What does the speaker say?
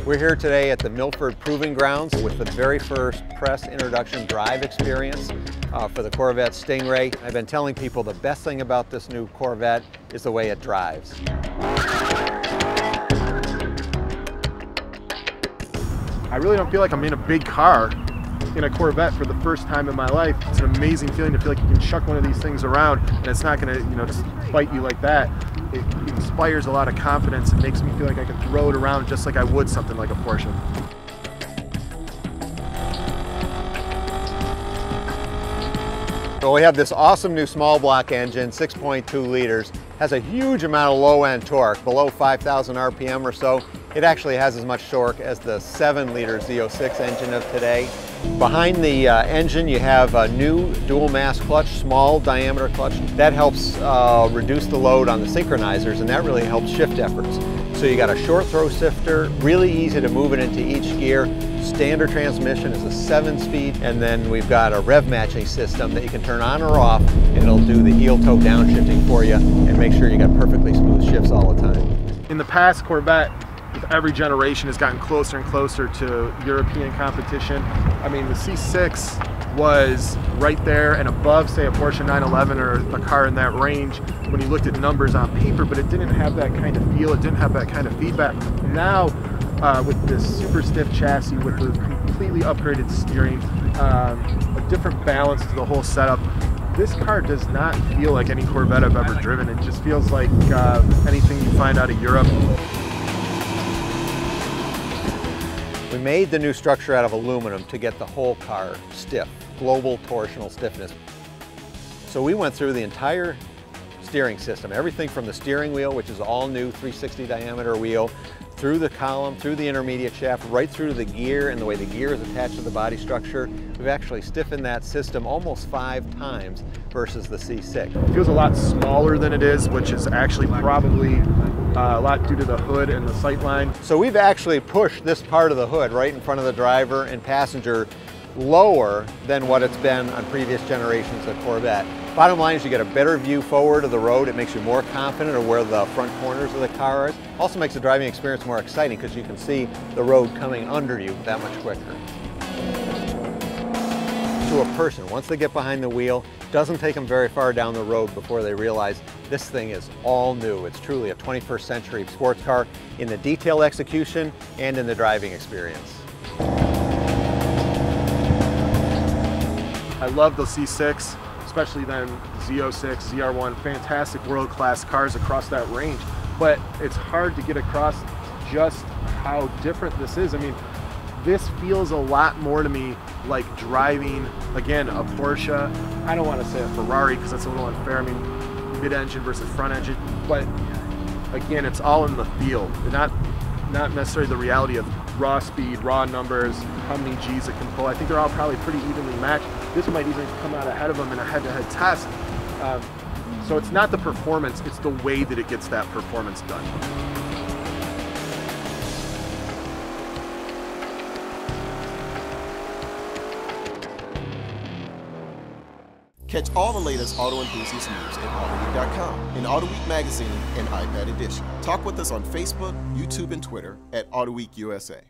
We're here today at the Milford Proving Grounds with the very first press introduction drive experience for the Corvette Stingray. I've been telling people the best thing about this new Corvette is the way it drives. I really don't feel like I'm in a big car in a Corvette for the first time in my life. It's an amazing feeling to feel like you can chuck one of these things around and it's not gonna, just bite you like that. It inspires a lot of confidence. It makes me feel like I can throw it around just like I would something like a Porsche. So we have this awesome new small block engine, 6.2 liters, has a huge amount of low end torque, below 5,000 RPM or so. It actually has as much torque as the 7-liter Z06 engine of today. Behind the engine you have a new dual mass clutch, small diameter clutch. That helps reduce the load on the synchronizers, and that really helps shift efforts. So you got a short throw shifter, really easy to move it into each gear. Standard transmission is a 7-speed, and then we've got a rev matching system that you can turn on or off, and it'll do the heel toe downshifting for you and make sure you got perfectly smooth shifts all the time. In the past, Corvette, with every generation, has gotten closer and closer to European competition. I mean, the C6 was right there and above, say, a Porsche 911 or a car in that range when you looked at numbers on paper, but it didn't have that kind of feel, it didn't have that kind of feedback. Now, with this super stiff chassis, with the completely upgraded steering, a different balance to the whole setup, this car does not feel like any Corvette I've ever driven. It just feels like anything you find out of Europe. We made the new structure out of aluminum to get the whole car stiff, global torsional stiffness. So we went through the entire steering system, everything from the steering wheel, which is all new 360 diameter wheel, through the column, through the intermediate shaft, right through to the gear and the way the gear is attached to the body structure. We've actually stiffened that system almost 5 times versus the C6. It feels a lot smaller than it is, which is actually probably a lot due to the hood and the sight line. So we've actually pushed this part of the hood right in front of the driver and passenger lower than what it's been on previous generations of Corvette. Bottom line is you get a better view forward of the road. It makes you more confident of where the front corners of the car are. Also makes the driving experience more exciting because you can see the road coming under you that much quicker. To a person, once they get behind the wheel, it doesn't take them very far down the road before they realize this thing is all new. It's truly a 21st century sports car in the detail execution and in the driving experience. I love the C6, especially then Z06, ZR1, fantastic world-class cars across that range. But it's hard to get across just how different this is. I mean, this feels a lot more to me like driving, again, a Porsche. I don't want to say a Ferrari because that's a little unfair. I mean, mid-engine versus front engine. But again, it's all in the field. Not necessarily the reality of raw speed, raw numbers, how many G's it can pull. I think they're all probably pretty evenly matched. This might even come out ahead of them in a head-to-head test. So it's not the performance, it's the way that it gets that performance done. Catch all the latest auto enthusiast news at AutoWeek.com, in AutoWeek Magazine and iPad Edition. Talk with us on Facebook, YouTube, and Twitter at AutoWeek USA.